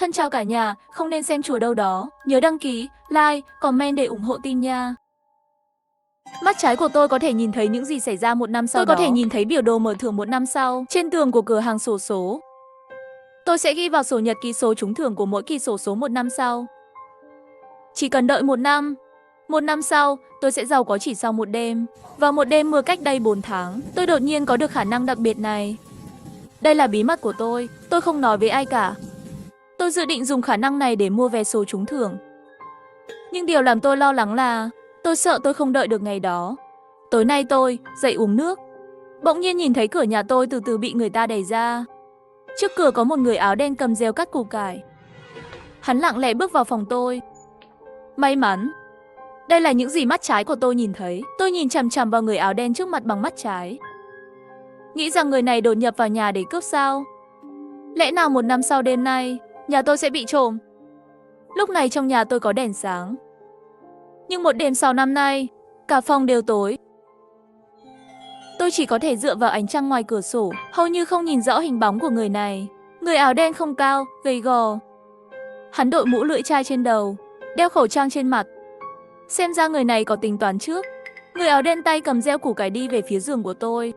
Thân chào cả nhà, không nên xem chùa đâu đó. Nhớ đăng ký, like, comment để ủng hộ team nha. Mắt trái của tôi có thể nhìn thấy những gì xảy ra một năm sau đó. Tôi có thể nhìn thấy biểu đồ mở thưởng một năm sau trên tường của cửa hàng xổ số. Tôi sẽ ghi vào sổ nhật ký số trúng thưởng của mỗi kỳ xổ số một năm sau. Chỉ cần đợi một năm. Một năm sau, tôi sẽ giàu có chỉ sau một đêm. Vào một đêm mưa cách đây 4 tháng, tôi đột nhiên có được khả năng đặc biệt này. Đây là bí mật của tôi không nói với ai cả. Tôi dự định dùng khả năng này để mua vé số trúng thưởng. Nhưng điều làm tôi lo lắng là tôi sợ tôi không đợi được ngày đó. Tối nay tôi dậy uống nước. Bỗng nhiên nhìn thấy cửa nhà tôi từ từ bị người ta đẩy ra. Trước cửa có một người áo đen cầm rìu cắt củ cải. Hắn lặng lẽ bước vào phòng tôi. May mắn. Đây là những gì mắt trái của tôi nhìn thấy. Tôi nhìn chằm chằm vào người áo đen trước mặt bằng mắt trái. Nghĩ rằng người này đột nhập vào nhà để cướp sao? Lẽ nào một năm sau đêm nay, nhà tôi sẽ bị trộm? Lúc này trong nhà tôi có đèn sáng. Nhưng một đêm sau năm nay, cả phòng đều tối. Tôi chỉ có thể dựa vào ánh trăng ngoài cửa sổ, hầu như không nhìn rõ hình bóng của người này. Người áo đen không cao, gầy gò. Hắn đội mũ lưỡi chai trên đầu, đeo khẩu trang trên mặt. Xem ra người này có tính toán trước. Người áo đen tay cầm reo củ cải đi về phía giường của tôi.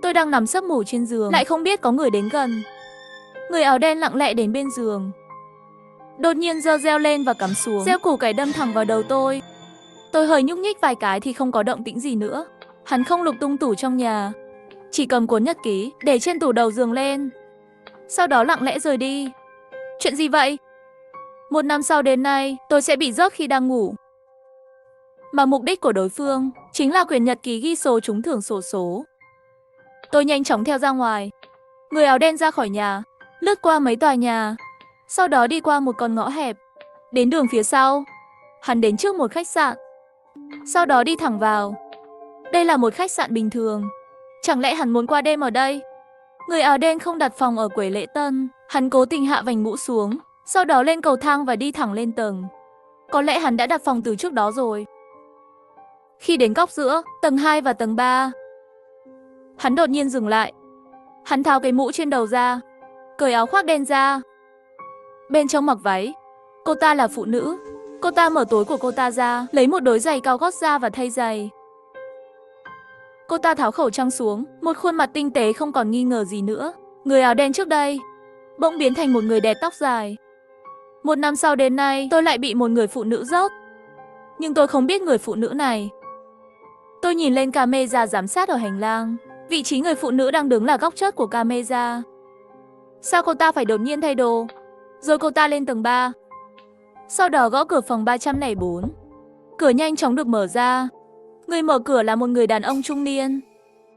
Tôi đang nằm sấp ngủ trên giường, lại không biết có người đến gần. Người áo đen lặng lẽ đến bên giường. Đột nhiên giơ reo lên và cắm xuống. Reo củ cải đâm thẳng vào đầu tôi. Tôi hơi nhúc nhích vài cái thì không có động tĩnh gì nữa. Hắn không lục tung tủ trong nhà, chỉ cầm cuốn nhật ký để trên tủ đầu giường lên. Sau đó lặng lẽ rời đi. Chuyện gì vậy? Một năm sau đêm nay, tôi sẽ bị rớt khi đang ngủ. Mà mục đích của đối phương chính là quyển nhật ký ghi số trúng thưởng xổ số. Tôi nhanh chóng theo ra ngoài. Người áo đen ra khỏi nhà, lướt qua mấy tòa nhà, sau đó đi qua một con ngõ hẹp. Đến đường phía sau, hắn đến trước một khách sạn. Sau đó đi thẳng vào. Đây là một khách sạn bình thường. Chẳng lẽ hắn muốn qua đêm ở đây? Người áo đen không đặt phòng ở quầy lễ tân. Hắn cố tình hạ vành mũ xuống, sau đó lên cầu thang và đi thẳng lên tầng. Có lẽ hắn đã đặt phòng từ trước đó rồi. Khi đến góc giữa, tầng 2 và tầng 3, hắn đột nhiên dừng lại. Hắn tháo cái mũ trên đầu ra, cởi áo khoác đen ra. Bên trong mặc váy. Cô ta là phụ nữ. Cô ta mở túi của cô ta ra, lấy một đôi giày cao gót ra và thay giày. Cô ta tháo khẩu trang xuống, một khuôn mặt tinh tế không còn nghi ngờ gì nữa. Người áo đen trước đây bỗng biến thành một người đẹp tóc dài. Một năm sau đến nay, tôi lại bị một người phụ nữ rớt. Nhưng tôi không biết người phụ nữ này. Tôi nhìn lên camera giám sát ở hành lang. Vị trí người phụ nữ đang đứng là góc chót của camera. Sao cô ta phải đột nhiên thay đồ? Rồi cô ta lên tầng 3. Sau đó gõ cửa phòng 304. Cửa nhanh chóng được mở ra. Người mở cửa là một người đàn ông trung niên.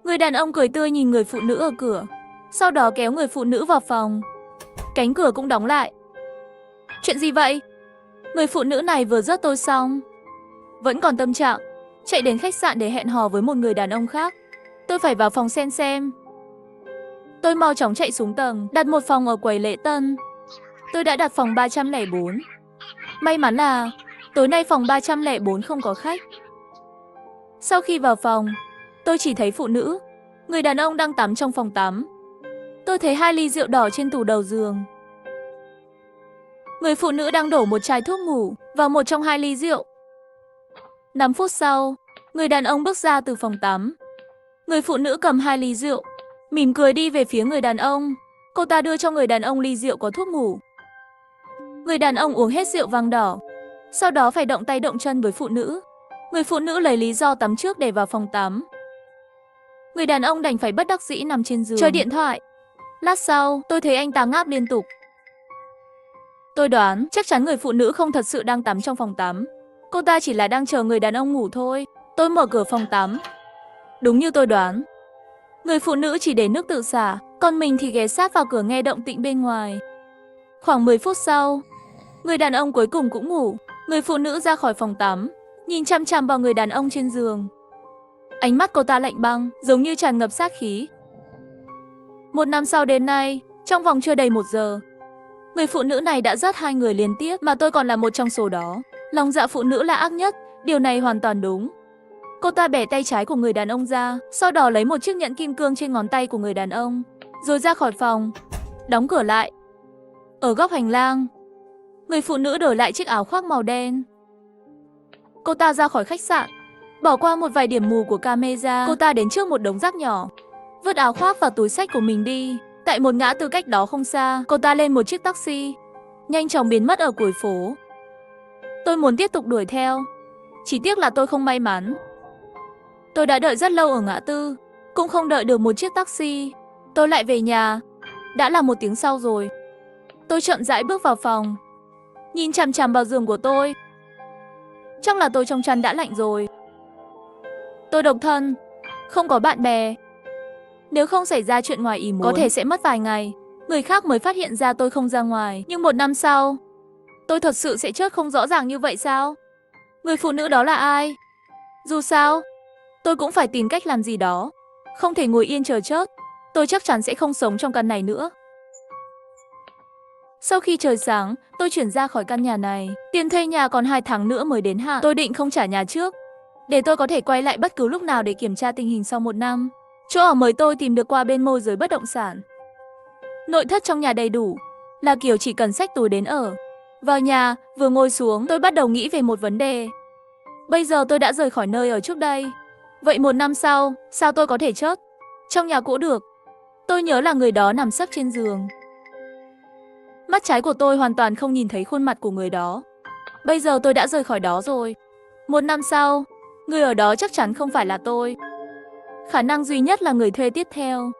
Người đàn ông cười tươi nhìn người phụ nữ ở cửa. Sau đó kéo người phụ nữ vào phòng. Cánh cửa cũng đóng lại. Chuyện gì vậy? Người phụ nữ này vừa rớt tôi xong, vẫn còn tâm trạng, chạy đến khách sạn để hẹn hò với một người đàn ông khác. Tôi phải vào phòng xem. Tôi mau chóng chạy xuống tầng, đặt một phòng ở quầy lễ tân. Tôi đã đặt phòng 304. May mắn là tối nay phòng 304 không có khách. Sau khi vào phòng, tôi chỉ thấy phụ nữ. Người đàn ông đang tắm trong phòng tắm. Tôi thấy 2 ly rượu đỏ trên tủ đầu giường. Người phụ nữ đang đổ một chai thuốc ngủ vào một trong 2 ly rượu. 5 phút sau, người đàn ông bước ra từ phòng tắm. Người phụ nữ cầm 2 ly rượu, mỉm cười đi về phía người đàn ông. Cô ta đưa cho người đàn ông ly rượu có thuốc ngủ. Người đàn ông uống hết rượu vang đỏ, sau đó phải động tay động chân với phụ nữ. Người phụ nữ lấy lý do tắm trước để vào phòng tắm. Người đàn ông đành phải bất đắc dĩ nằm trên giường chơi điện thoại. Lát sau, tôi thấy anh ta ngáp liên tục. Tôi đoán chắc chắn người phụ nữ không thật sự đang tắm trong phòng tắm. Cô ta chỉ là đang chờ người đàn ông ngủ thôi. Tôi mở cửa phòng tắm. Đúng như tôi đoán. Người phụ nữ chỉ để nước tự xả, còn mình thì ghé sát vào cửa nghe động tĩnh bên ngoài. Khoảng 10 phút sau, người đàn ông cuối cùng cũng ngủ. Người phụ nữ ra khỏi phòng tắm, nhìn chăm chăm vào người đàn ông trên giường. Ánh mắt cô ta lạnh băng, giống như tràn ngập sát khí. Một năm sau đến nay, trong vòng chưa đầy 1 giờ, người phụ nữ này đã rớt 2 người liên tiếp mà tôi còn là một trong số đó. Lòng dạ phụ nữ là ác nhất, điều này hoàn toàn đúng. Cô ta bẻ tay trái của người đàn ông ra, sau đó lấy một chiếc nhẫn kim cương trên ngón tay của người đàn ông, rồi ra khỏi phòng, đóng cửa lại. Ở góc hành lang, người phụ nữ đổi lại chiếc áo khoác màu đen. Cô ta ra khỏi khách sạn, bỏ qua một vài điểm mù của camera. Cô ta đến trước một đống rác nhỏ, vứt áo khoác và túi xách của mình đi. Tại một ngã tư cách đó không xa, cô ta lên một chiếc taxi, nhanh chóng biến mất ở cuối phố. Tôi muốn tiếp tục đuổi theo, chỉ tiếc là tôi không may mắn. Tôi đã đợi rất lâu ở ngã tư, cũng không đợi được một chiếc taxi. Tôi lại về nhà. Đã là 1 tiếng sau rồi. Tôi chậm rãi bước vào phòng, nhìn chằm chằm vào giường của tôi. Chắc là tôi trong chăn đã lạnh rồi. Tôi độc thân, không có bạn bè. Nếu không xảy ra chuyện ngoài ý muốn, có thể sẽ mất vài ngày, người khác mới phát hiện ra tôi không ra ngoài. Nhưng 1 năm sau, tôi thật sự sẽ chết không rõ ràng như vậy sao? Người phụ nữ đó là ai? Dù sao, tôi cũng phải tìm cách làm gì đó. Không thể ngồi yên chờ chết. Tôi chắc chắn sẽ không sống trong căn này nữa. Sau khi trời sáng, tôi chuyển ra khỏi căn nhà này. Tiền thuê nhà còn 2 tháng nữa mới đến hạn. Tôi định không trả nhà trước, để tôi có thể quay lại bất cứ lúc nào để kiểm tra tình hình sau 1 năm. Chỗ ở mới tôi tìm được qua bên môi giới bất động sản. Nội thất trong nhà đầy đủ, là kiểu chỉ cần xách túi đến ở. Vào nhà, vừa ngồi xuống, tôi bắt đầu nghĩ về một vấn đề. Bây giờ tôi đã rời khỏi nơi ở trước đây. Vậy 1 năm sau, sao tôi có thể chết trong nhà cũ được? Tôi nhớ là người đó nằm sấp trên giường. Mắt trái của tôi hoàn toàn không nhìn thấy khuôn mặt của người đó. Bây giờ tôi đã rời khỏi đó rồi. 1 năm sau, người ở đó chắc chắn không phải là tôi. Khả năng duy nhất là người thuê tiếp theo.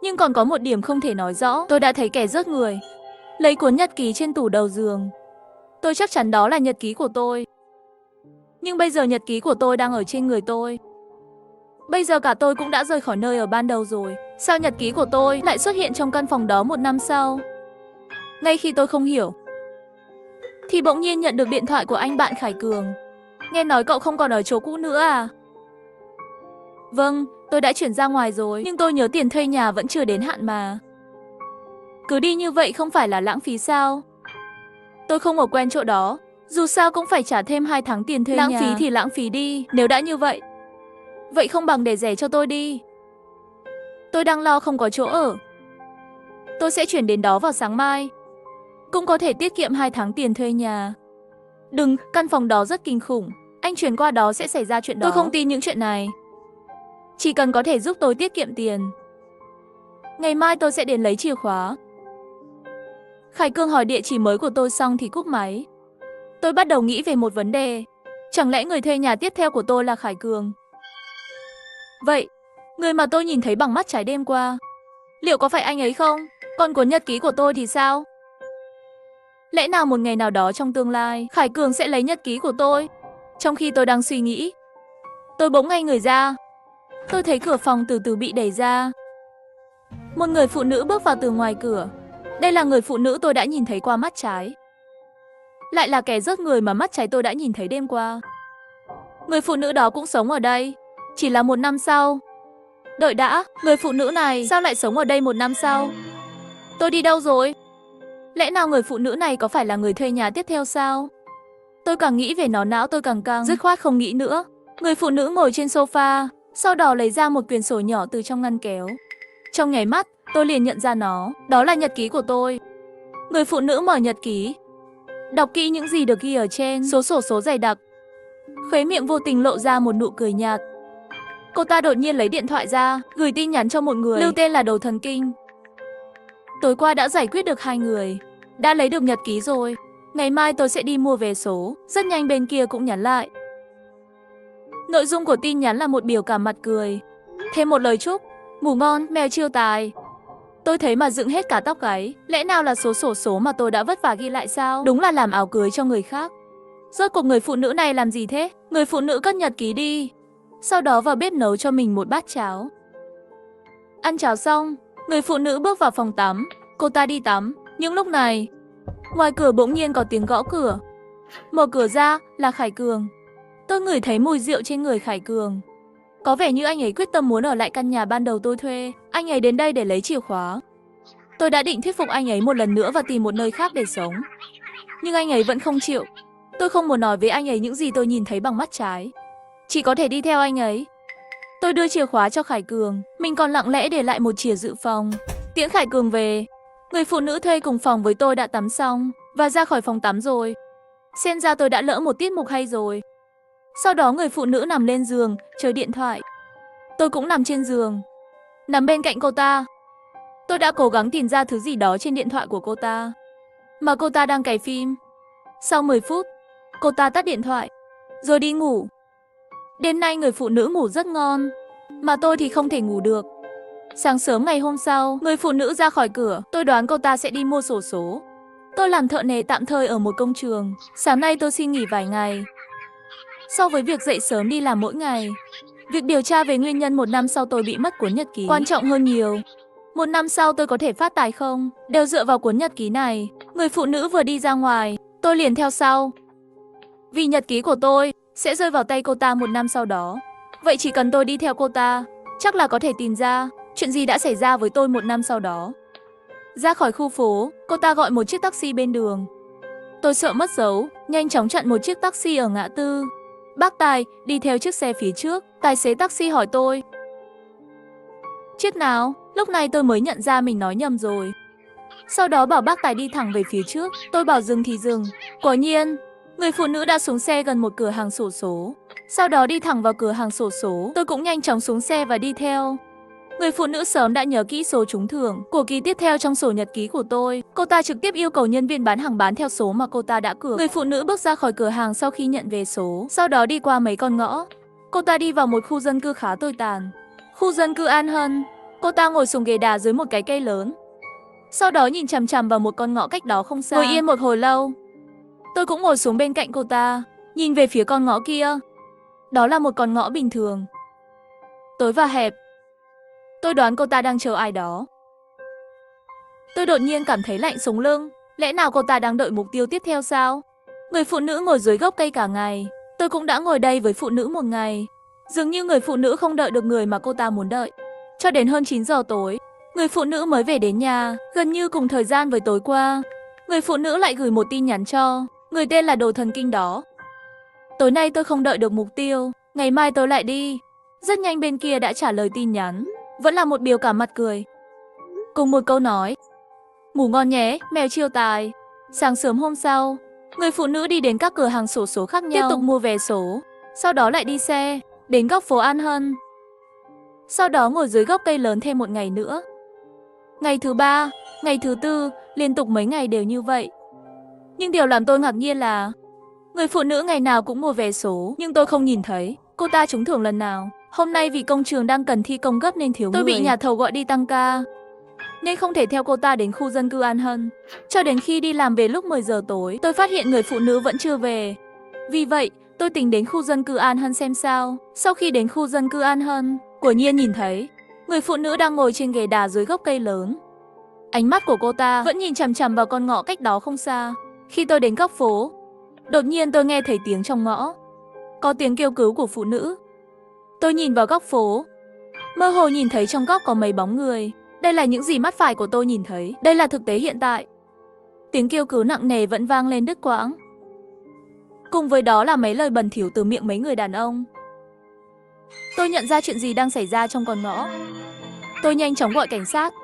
Nhưng còn có một điểm không thể nói rõ. Tôi đã thấy kẻ rớt người lấy cuốn nhật ký trên tủ đầu giường. Tôi chắc chắn đó là nhật ký của tôi. Nhưng bây giờ nhật ký của tôi đang ở trên người tôi. Bây giờ cả tôi cũng đã rời khỏi nơi ở ban đầu rồi. Sao nhật ký của tôi lại xuất hiện trong căn phòng đó 1 năm sau? Ngay khi tôi không hiểu, thì bỗng nhiên nhận được điện thoại của anh bạn Khải Cường. Nghe nói cậu không còn ở chỗ cũ nữa à? Vâng, tôi đã chuyển ra ngoài rồi, nhưng tôi nhớ tiền thuê nhà vẫn chưa đến hạn mà. Cứ đi như vậy không phải là lãng phí sao? Tôi không ở quen chỗ đó, dù sao cũng phải trả thêm 2 tháng tiền thuê nhà. Lãng phí thì lãng phí đi, nếu đã như vậy. Vậy không bằng để rẻ cho tôi đi. Tôi đang lo không có chỗ ở. Tôi sẽ chuyển đến đó vào sáng mai. Cũng có thể tiết kiệm 2 tháng tiền thuê nhà. Đừng, căn phòng đó rất kinh khủng. Anh chuyển qua đó sẽ xảy ra chuyện đó. Tôi không tin những chuyện này. Chỉ cần có thể giúp tôi tiết kiệm tiền. Ngày mai tôi sẽ đến lấy chìa khóa. Khải Cường hỏi địa chỉ mới của tôi xong thì cúp máy. Tôi bắt đầu nghĩ về một vấn đề. Chẳng lẽ người thuê nhà tiếp theo của tôi là Khải Cường? Vậy, người mà tôi nhìn thấy bằng mắt trái đêm qua, liệu có phải anh ấy không? Còn cuốn nhật ký của tôi thì sao? Lẽ nào một ngày nào đó trong tương lai, Khải Cường sẽ lấy nhật ký của tôi? Trong khi tôi đang suy nghĩ, tôi bỗng ngay người ra. Tôi thấy cửa phòng từ từ bị đẩy ra. Một người phụ nữ bước vào từ ngoài cửa. Đây là người phụ nữ tôi đã nhìn thấy qua mắt trái. Lại là kẻ rớt người mà mắt trái tôi đã nhìn thấy đêm qua. Người phụ nữ đó cũng sống ở đây, chỉ là 1 năm sau. Đợi đã, người phụ nữ này sao lại sống ở đây 1 năm sau? Tôi đi đâu rồi? Lẽ nào người phụ nữ này có phải là người thuê nhà tiếp theo sao? Tôi càng nghĩ về nó não tôi càng căng, dứt khoát không nghĩ nữa. Người phụ nữ ngồi trên sofa, sau đó lấy ra một quyển sổ nhỏ từ trong ngăn kéo. Trong nháy mắt, tôi liền nhận ra nó, đó là nhật ký của tôi. Người phụ nữ mở nhật ký, đọc kỹ những gì được ghi ở trên số sổ số dày đặc. Khóe miệng vô tình lộ ra một nụ cười nhạt. Cô ta đột nhiên lấy điện thoại ra, gửi tin nhắn cho một người lưu tên là Đồ Thần Kinh. Tối qua đã giải quyết được 2 người, đã lấy được nhật ký rồi. Ngày mai tôi sẽ đi mua vé số. Rất nhanh bên kia cũng nhắn lại. Nội dung của tin nhắn là một biểu cảm mặt cười, thêm một lời chúc ngủ ngon, mèo chiêu tài. Tôi thấy mà dựng hết cả tóc gáy. Lẽ nào là số sổ số mà tôi đã vất vả ghi lại sao? Đúng là làm áo cưới cho người khác. Rốt cuộc người phụ nữ này làm gì thế? Người phụ nữ cất nhật ký đi, sau đó vào bếp nấu cho mình một bát cháo. Ăn cháo xong, người phụ nữ bước vào phòng tắm. Cô ta đi tắm. Nhưng lúc này, ngoài cửa bỗng nhiên có tiếng gõ cửa. Mở cửa ra là Khải Cường. Tôi ngửi thấy mùi rượu trên người Khải Cường. Có vẻ như anh ấy quyết tâm muốn ở lại căn nhà ban đầu tôi thuê. Anh ấy đến đây để lấy chìa khóa. Tôi đã định thuyết phục anh ấy một lần nữa và tìm một nơi khác để sống. Nhưng anh ấy vẫn không chịu. Tôi không muốn nói với anh ấy những gì tôi nhìn thấy bằng mắt trái. Chỉ có thể đi theo anh ấy. Tôi đưa chìa khóa cho Khải Cường. Mình còn lặng lẽ để lại một chìa dự phòng. Tiễn Khải Cường về, Người phụ nữ thuê cùng phòng với tôi đã tắm xong và ra khỏi phòng tắm rồi. Xem ra tôi đã lỡ một tiết mục hay rồi. Sau đó người phụ nữ nằm lên giường, chơi điện thoại. Tôi cũng nằm trên giường, nằm bên cạnh cô ta. Tôi đã cố gắng tìm ra thứ gì đó trên điện thoại của cô ta, mà cô ta đang cày phim. Sau 10 phút, cô ta tắt điện thoại, rồi đi ngủ. Đêm nay người phụ nữ ngủ rất ngon, mà tôi thì không thể ngủ được. Sáng sớm ngày hôm sau, người phụ nữ ra khỏi cửa, tôi đoán cô ta sẽ đi mua xổ số. Tôi làm thợ nề tạm thời ở một công trường. Sáng nay tôi xin nghỉ vài ngày. So với việc dậy sớm đi làm mỗi ngày, việc điều tra về nguyên nhân 1 năm sau tôi bị mất cuốn nhật ký quan trọng hơn nhiều. 1 năm sau tôi có thể phát tài không, đều dựa vào cuốn nhật ký này. Người phụ nữ vừa đi ra ngoài, tôi liền theo sau. Vì nhật ký của tôi sẽ rơi vào tay cô ta 1 năm sau đó. Vậy chỉ cần tôi đi theo cô ta, chắc là có thể tìm ra chuyện gì đã xảy ra với tôi 1 năm sau đó. Ra khỏi khu phố, cô ta gọi một chiếc taxi bên đường. Tôi sợ mất dấu, nhanh chóng chặn một chiếc taxi ở ngã tư. Bác tài đi theo chiếc xe phía trước, tài xế taxi hỏi tôi: chiếc nào? Lúc này tôi mới nhận ra mình nói nhầm rồi. Sau đó bảo bác tài đi thẳng về phía trước, tôi bảo dừng thì dừng. Quả nhiên, người phụ nữ đã xuống xe gần một cửa hàng xổ số. Sau đó đi thẳng vào cửa hàng xổ số, tôi cũng nhanh chóng xuống xe và đi theo. Người phụ nữ sớm đã nhớ kỹ số trúng thưởng của kỳ tiếp theo trong sổ nhật ký của tôi. Cô ta trực tiếp yêu cầu nhân viên bán hàng bán theo số mà cô ta đã cược. Người phụ nữ bước ra khỏi cửa hàng sau khi nhận về số, sau đó đi qua mấy con ngõ. Cô ta đi vào một khu dân cư khá tồi tàn, khu dân cư An Hân. Cô ta ngồi xuống ghế đá dưới một cái cây lớn. Sau đó nhìn chằm chằm vào một con ngõ cách đó không xa. Ngồi yên một hồi lâu. Tôi cũng ngồi xuống bên cạnh cô ta, nhìn về phía con ngõ kia. Đó là một con ngõ bình thường, tối và hẹp. Tôi đoán cô ta đang chờ ai đó. Tôi đột nhiên cảm thấy lạnh sống lưng. Lẽ nào cô ta đang đợi mục tiêu tiếp theo sao? Người phụ nữ ngồi dưới gốc cây cả ngày. Tôi cũng đã ngồi đây với phụ nữ một ngày. Dường như người phụ nữ không đợi được người mà cô ta muốn đợi. Cho đến hơn 9 giờ tối, người phụ nữ mới về đến nhà, gần như cùng thời gian với tối qua. Người phụ nữ lại gửi một tin nhắn cho người tên là đồ thần kinh đó. Tối nay tôi không đợi được mục tiêu, ngày mai tôi lại đi. Rất nhanh bên kia đã trả lời tin nhắn, vẫn là một biểu cảm mặt cười, cùng một câu nói: ngủ ngon nhé, mèo chiêu tài. Sáng sớm hôm sau, người phụ nữ đi đến các cửa hàng xổ số khác nhau, tiếp tục mua vé số. Sau đó lại đi xe đến góc phố An Hân. Sau đó ngồi dưới gốc cây lớn thêm một ngày nữa. Ngày thứ 3, ngày thứ 4, liên tục mấy ngày đều như vậy. Nhưng điều làm tôi ngạc nhiên là người phụ nữ ngày nào cũng mua vé số, nhưng tôi không nhìn thấy cô ta trúng thưởng lần nào. Hôm nay vì công trường đang cần thi công gấp nên thiếu người. Tôi bị nhà thầu gọi đi tăng ca, nên không thể theo cô ta đến khu dân cư An Hân. Cho đến khi đi làm về lúc 10 giờ tối, tôi phát hiện người phụ nữ vẫn chưa về. Vì vậy, tôi tính đến khu dân cư An Hân xem sao. Sau khi đến khu dân cư An Hân, quả nhiên nhìn thấy người phụ nữ đang ngồi trên ghế đá dưới gốc cây lớn. Ánh mắt của cô ta vẫn nhìn chằm chằm vào con ngõ cách đó không xa. Khi tôi đến góc phố, đột nhiên tôi nghe thấy tiếng trong ngõ. Có tiếng kêu cứu của phụ nữ. Tôi nhìn vào góc phố, mơ hồ nhìn thấy trong góc có mấy bóng người. Đây là những gì mắt phải của tôi nhìn thấy. Đây là thực tế hiện tại. Tiếng kêu cứu nặng nề vẫn vang lên đứt quãng. Cùng với đó là mấy lời bẩn thỉu từ miệng mấy người đàn ông. Tôi nhận ra chuyện gì đang xảy ra trong con ngõ. Tôi nhanh chóng gọi cảnh sát.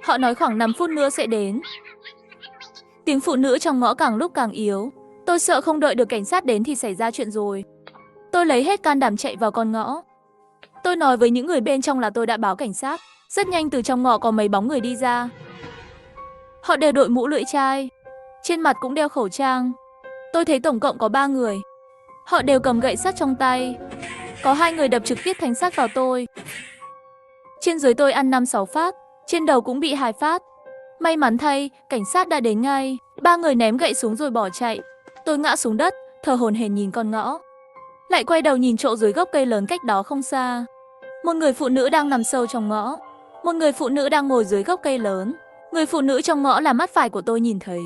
Họ nói khoảng 5 phút nữa sẽ đến. Tiếng phụ nữ trong ngõ càng lúc càng yếu. Tôi sợ không đợi được cảnh sát đến thì xảy ra chuyện rồi. Tôi lấy hết can đảm chạy vào con ngõ. Tôi nói với những người bên trong là tôi đã báo cảnh sát. Rất nhanh từ trong ngõ có mấy bóng người đi ra. Họ đều đội mũ lưỡi chai, trên mặt cũng đeo khẩu trang. Tôi thấy tổng cộng có 3 người. Họ đều cầm gậy sắt trong tay. Có 2 người đập trực tiếp thanh sắt vào tôi. Trên dưới tôi ăn 5-6 phát, trên đầu cũng bị 2 phát. May mắn thay, cảnh sát đã đến ngay. 3 người ném gậy xuống rồi bỏ chạy. Tôi ngã xuống đất, thở hổn hển nhìn con ngõ. Lại quay đầu nhìn chỗ dưới gốc cây lớn cách đó không xa. Một người phụ nữ đang nằm sâu trong ngõ. Một người phụ nữ đang ngồi dưới gốc cây lớn. Người phụ nữ trong ngõ là mắt phải của tôi nhìn thấy.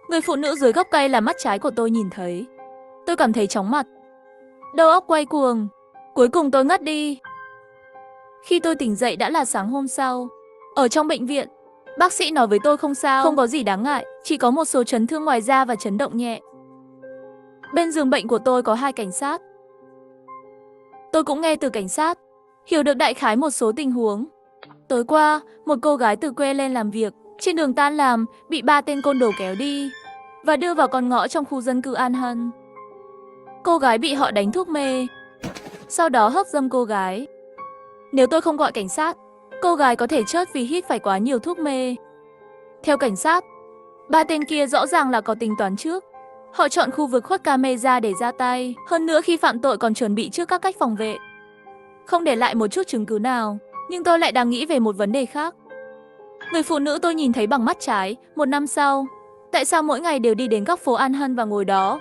Người phụ nữ dưới gốc cây là mắt trái của tôi nhìn thấy. Tôi cảm thấy chóng mặt, đầu óc quay cuồng. Cuối cùng tôi ngất đi. Khi tôi tỉnh dậy đã là sáng hôm sau. Ở trong bệnh viện, bác sĩ nói với tôi không sao, không có gì đáng ngại, chỉ có một số chấn thương ngoài da và chấn động nhẹ. Bên giường bệnh của tôi có 2 cảnh sát. Tôi cũng nghe từ cảnh sát, hiểu được đại khái một số tình huống. Tối qua, một cô gái từ quê lên làm việc. Trên đường tan làm, bị 3 tên côn đồ kéo đi và đưa vào con ngõ trong khu dân cư An Hân. Cô gái bị họ đánh thuốc mê, sau đó hấp dâm cô gái. Nếu tôi không gọi cảnh sát, cô gái có thể chết vì hít phải quá nhiều thuốc mê. Theo cảnh sát, 3 tên kia rõ ràng là có tính toán trước. Họ chọn khu vực khuất camera để ra tay, hơn nữa khi phạm tội còn chuẩn bị trước các cách phòng vệ, không để lại một chút chứng cứ nào. Nhưng tôi lại đang nghĩ về một vấn đề khác. Người phụ nữ tôi nhìn thấy bằng mắt trái, 1 năm sau, tại sao mỗi ngày đều đi đến góc phố An Hân và ngồi đó?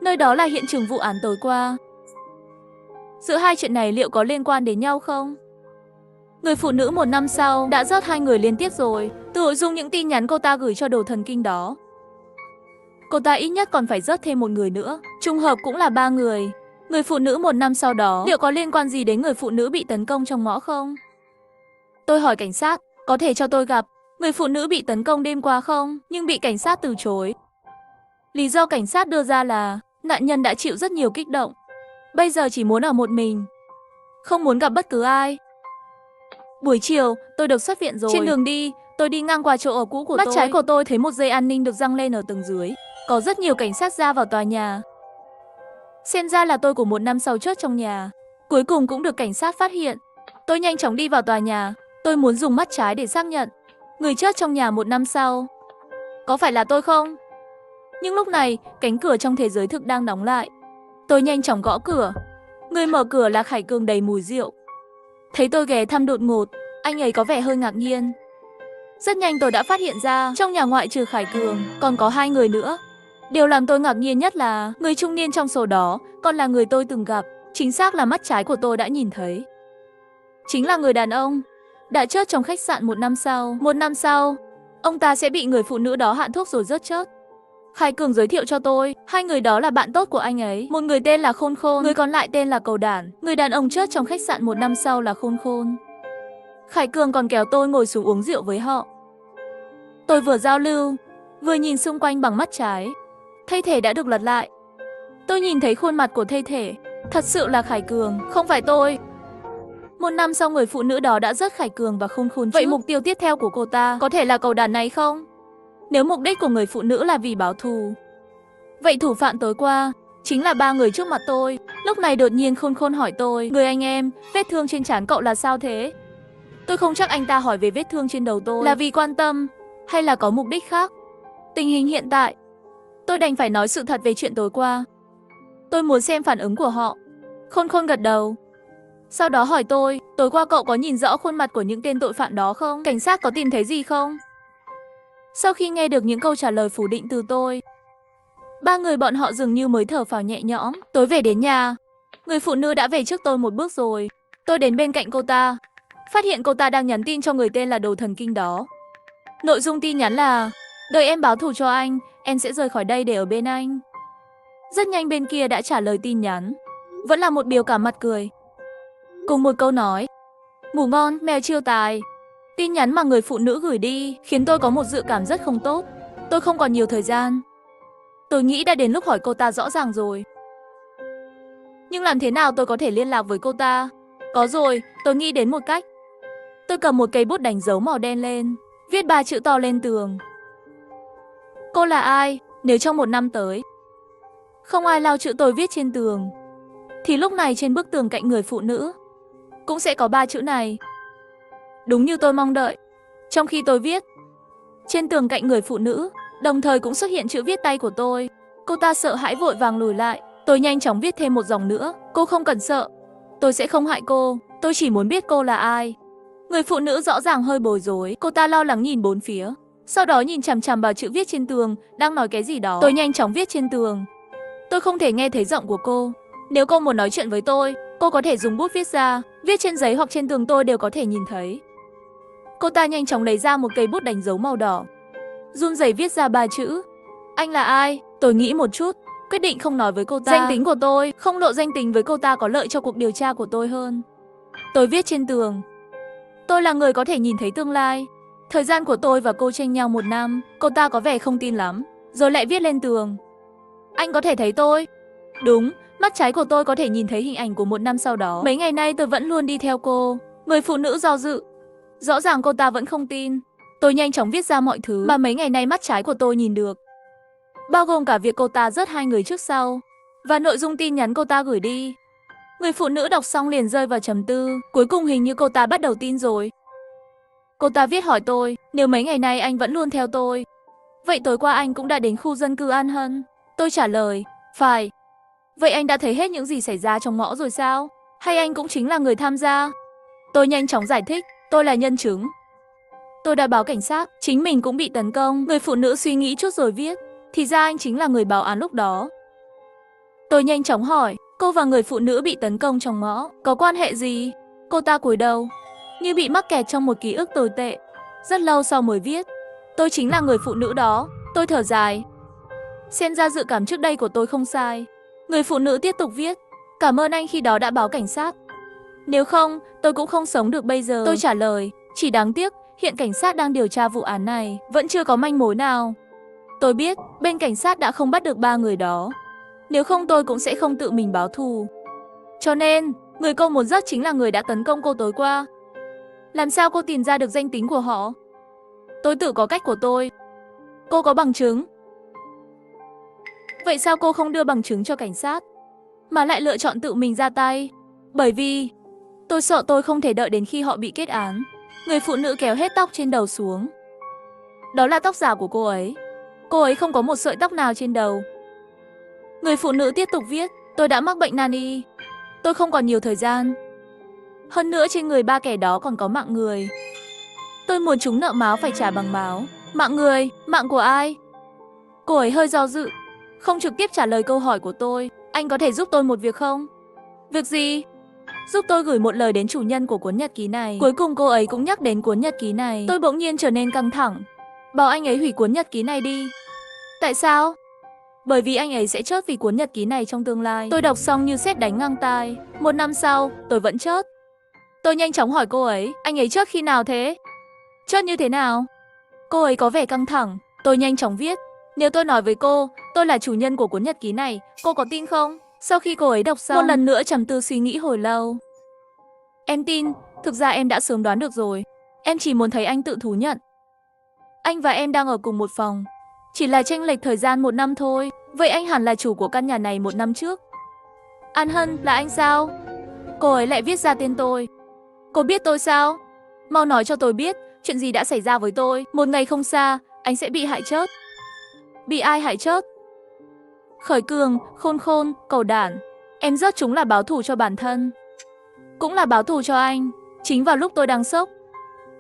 Nơi đó là hiện trường vụ án tối qua. Giữa hai chuyện này liệu có liên quan đến nhau không? Người phụ nữ 1 năm sau đã rớt 2 người liên tiếp rồi, từ nội dung những tin nhắn cô ta gửi cho đồ thần kinh đó. Cô ta ít nhất còn phải rớt thêm 1 người nữa, trùng hợp cũng là 3 người. Người phụ nữ 1 năm sau đó liệu có liên quan gì đến người phụ nữ bị tấn công trong ngõ không? Tôi hỏi cảnh sát, có thể cho tôi gặp người phụ nữ bị tấn công đêm qua không? Nhưng bị cảnh sát từ chối. Lý do cảnh sát đưa ra là nạn nhân đã chịu rất nhiều kích động, bây giờ chỉ muốn ở một mình, không muốn gặp bất cứ ai. Buổi chiều, tôi được xuất viện rồi. Trên đường đi, tôi đi ngang qua chỗ ở cũ của tôi. Mắt trái của tôi thấy một dây an ninh được giăng lên ở tầng dưới. Có rất nhiều cảnh sát ra vào tòa nhà. Xem ra là tôi của 1 năm sau chốt trong nhà. Cuối cùng cũng được cảnh sát phát hiện. Tôi nhanh chóng đi vào tòa nhà. Tôi muốn dùng mắt trái để xác nhận người chết trong nhà 1 năm sau có phải là tôi không? Nhưng lúc này, cánh cửa trong thế giới thực đang đóng lại. Tôi nhanh chóng gõ cửa. Người mở cửa là Khải Cường đầy mùi rượu. Thấy tôi ghé thăm đột ngột, anh ấy có vẻ hơi ngạc nhiên. Rất nhanh tôi đã phát hiện ra trong nhà ngoại trừ Khải Cường còn có 2 người nữa. Điều làm tôi ngạc nhiên nhất là người trung niên trong số đó còn là người tôi từng gặp. Chính xác là mắt trái của tôi đã nhìn thấy. Chính là người đàn ông đã chết trong khách sạn 1 năm sau. 1 năm sau, ông ta sẽ bị người phụ nữ đó hạ thuốc rồi rớt chết. Khải Cường giới thiệu cho tôi, 2 người đó là bạn tốt của anh ấy. Một người tên là Khôn Khôn, người còn lại tên là Cầu Đản. Người đàn ông chết trong khách sạn 1 năm sau là Khôn Khôn. Khải Cường còn kéo tôi ngồi xuống uống rượu với họ. Tôi vừa giao lưu, vừa nhìn xung quanh bằng mắt trái. Thây thể đã được lật lại. Tôi nhìn thấy khuôn mặt của thây thể. Thật sự là Khải Cường, không phải tôi. 1 năm sau người phụ nữ đó đã rớt Khải Cường và Khôn Khôn. Vậy mục tiêu tiếp theo của cô ta có thể là Cầu Đản này không? Nếu mục đích của người phụ nữ là vì báo thù, vậy thủ phạm tối qua chính là 3 người trước mặt tôi. Lúc này đột nhiên Khôn Khôn hỏi tôi, người anh em, vết thương trên trán cậu là sao thế? Tôi không chắc anh ta hỏi về vết thương trên đầu tôi là vì quan tâm hay là có mục đích khác. Tình hình hiện tại, tôi đành phải nói sự thật về chuyện tối qua. Tôi muốn xem phản ứng của họ. Khôn Khôn gật đầu. Sau đó hỏi tôi, tối qua cậu có nhìn rõ khuôn mặt của những tên tội phạm đó không? Cảnh sát có tìm thấy gì không? Sau khi nghe được những câu trả lời phủ định từ tôi, 3 người bọn họ dường như mới thở phào nhẹ nhõm. Tối về đến nhà, người phụ nữ đã về trước tôi 1 bước rồi. Tôi đến bên cạnh cô ta, phát hiện cô ta đang nhắn tin cho người tên là Đồ Thần Kinh đó. Nội dung tin nhắn là, đợi em báo thù cho anh, em sẽ rời khỏi đây để ở bên anh. Rất nhanh bên kia đã trả lời tin nhắn, vẫn là một biểu cảm mặt cười, cùng một câu nói, ngủ ngon, mèo chiêu tài. Tin nhắn mà người phụ nữ gửi đi khiến tôi có một dự cảm rất không tốt. Tôi không còn nhiều thời gian. Tôi nghĩ đã đến lúc hỏi cô ta rõ ràng rồi. Nhưng làm thế nào tôi có thể liên lạc với cô ta? Có rồi, tôi nghĩ đến một cách. Tôi cầm một cây bút đánh dấu màu đen lên, viết 3 chữ to lên tường. Cô là ai? Nếu trong 1 năm tới không ai lau chữ tôi viết trên tường, thì lúc này trên bức tường cạnh người phụ nữ cũng sẽ có 3 chữ này. Đúng như tôi mong đợi. Trong khi tôi viết, trên tường cạnh người phụ nữ đồng thời cũng xuất hiện chữ viết tay của tôi. Cô ta sợ hãi vội vàng lùi lại. Tôi nhanh chóng viết thêm một dòng nữa. Cô không cần sợ, tôi sẽ không hại cô. Tôi chỉ muốn biết cô là ai. Người phụ nữ rõ ràng hơi bối rối. Cô ta lo lắng nhìn bốn phía, sau đó nhìn chằm chằm vào chữ viết trên tường, đang nói cái gì đó. Tôi nhanh chóng viết trên tường. Tôi không thể nghe thấy giọng của cô. Nếu cô muốn nói chuyện với tôi, cô có thể dùng bút viết ra. Viết trên giấy hoặc trên tường tôi đều có thể nhìn thấy. Cô ta nhanh chóng lấy ra một cây bút đánh dấu màu đỏ, run rẩy viết ra 3 chữ. Anh là ai? Tôi nghĩ một chút, quyết định không nói với cô ta. Danh tính của tôi, không lộ danh tính với cô ta có lợi cho cuộc điều tra của tôi hơn. Tôi viết trên tường, tôi là người có thể nhìn thấy tương lai. Thời gian của tôi và cô tranh nhau 1 năm. Cô ta có vẻ không tin lắm, rồi lại viết lên tường, anh có thể thấy tôi. Đúng, mắt trái của tôi có thể nhìn thấy hình ảnh của 1 năm sau đó. Mấy ngày nay tôi vẫn luôn đi theo cô. Người phụ nữ do dự. Rõ ràng cô ta vẫn không tin. Tôi nhanh chóng viết ra mọi thứ mà mấy ngày nay mắt trái của tôi nhìn được, bao gồm cả việc cô ta rớt 2 người trước sau và nội dung tin nhắn cô ta gửi đi. Người phụ nữ đọc xong liền rơi vào trầm tư, cuối cùng hình như cô ta bắt đầu tin rồi. Cô ta viết hỏi tôi, nếu mấy ngày nay anh vẫn luôn theo tôi, vậy tối qua anh cũng đã đến khu dân cư An Hân. Tôi trả lời, phải. Vậy anh đã thấy hết những gì xảy ra trong ngõ rồi sao? Hay anh cũng chính là người tham gia? Tôi nhanh chóng giải thích, tôi là nhân chứng. Tôi đã báo cảnh sát, chính mình cũng bị tấn công. Người phụ nữ suy nghĩ chút rồi viết, thì ra anh chính là người báo án lúc đó. Tôi nhanh chóng hỏi, cô và người phụ nữ bị tấn công trong ngõ có quan hệ gì? Cô ta cúi đầu, như bị mắc kẹt trong một ký ức tồi tệ. Rất lâu sau mới viết, tôi chính là người phụ nữ đó. Tôi thở dài, xem ra dự cảm trước đây của tôi không sai. Người phụ nữ tiếp tục viết, cảm ơn anh khi đó đã báo cảnh sát. Nếu không, tôi cũng không sống được bây giờ. Tôi trả lời, chỉ đáng tiếc, hiện cảnh sát đang điều tra vụ án này, vẫn chưa có manh mối nào. Tôi biết, bên cảnh sát đã không bắt được 3 người đó. Nếu không tôi cũng sẽ không tự mình báo thù. Cho nên, người cô muốn giết chính là người đã tấn công cô tối qua. Làm sao cô tìm ra được danh tính của họ? Tôi tự có cách của tôi. Cô có bằng chứng. Vậy sao cô không đưa bằng chứng cho cảnh sát, mà lại lựa chọn tự mình ra tay? Bởi vì tôi sợ tôi không thể đợi đến khi họ bị kết án. Người phụ nữ kéo hết tóc trên đầu xuống. Đó là tóc giả của cô ấy. Cô ấy không có một sợi tóc nào trên đầu. Người phụ nữ tiếp tục viết, tôi đã mắc bệnh nan y. Tôi không còn nhiều thời gian. Hơn nữa trên người 3 kẻ đó còn có mạng người. Tôi muốn chúng nợ máu phải trả bằng máu. Mạng người, mạng của ai? Cô ấy hơi do dự, không trực tiếp trả lời câu hỏi của tôi. Anh có thể giúp tôi một việc không? Việc gì? Giúp tôi gửi một lời đến chủ nhân của cuốn nhật ký này. Cuối cùng cô ấy cũng nhắc đến cuốn nhật ký này. Tôi bỗng nhiên trở nên căng thẳng. Bảo anh ấy hủy cuốn nhật ký này đi. Tại sao? Bởi vì anh ấy sẽ chớt vì cuốn nhật ký này trong tương lai. Tôi đọc xong như sét đánh ngang tai. 1 năm sau, tôi vẫn chớt. Tôi nhanh chóng hỏi cô ấy, anh ấy chớt khi nào thế? Chớt như thế nào? Cô ấy có vẻ căng thẳng. Tôi nhanh chóng viết, nếu tôi nói với cô, tôi là chủ nhân của cuốn nhật ký này, cô có tin không? Sau khi cô ấy đọc xong, một lần nữa trầm tư suy nghĩ hồi lâu. Em tin, thực ra em đã sớm đoán được rồi. Em chỉ muốn thấy anh tự thú nhận. Anh và em đang ở cùng một phòng. Chỉ là chênh lệch thời gian 1 năm thôi. Vậy anh hẳn là chủ của căn nhà này 1 năm trước. An Hân, là anh sao? Cô ấy lại viết ra tên tôi. Cô biết tôi sao? Mau nói cho tôi biết, chuyện gì đã xảy ra với tôi. Một ngày không xa, anh sẽ bị hại chớt. Bị ai hại chớt? Khởi Cường, Khôn Khôn, Cầu Đản. Em rớt chúng là báo thù cho bản thân, cũng là báo thù cho anh. Chính vào lúc tôi đang sốc,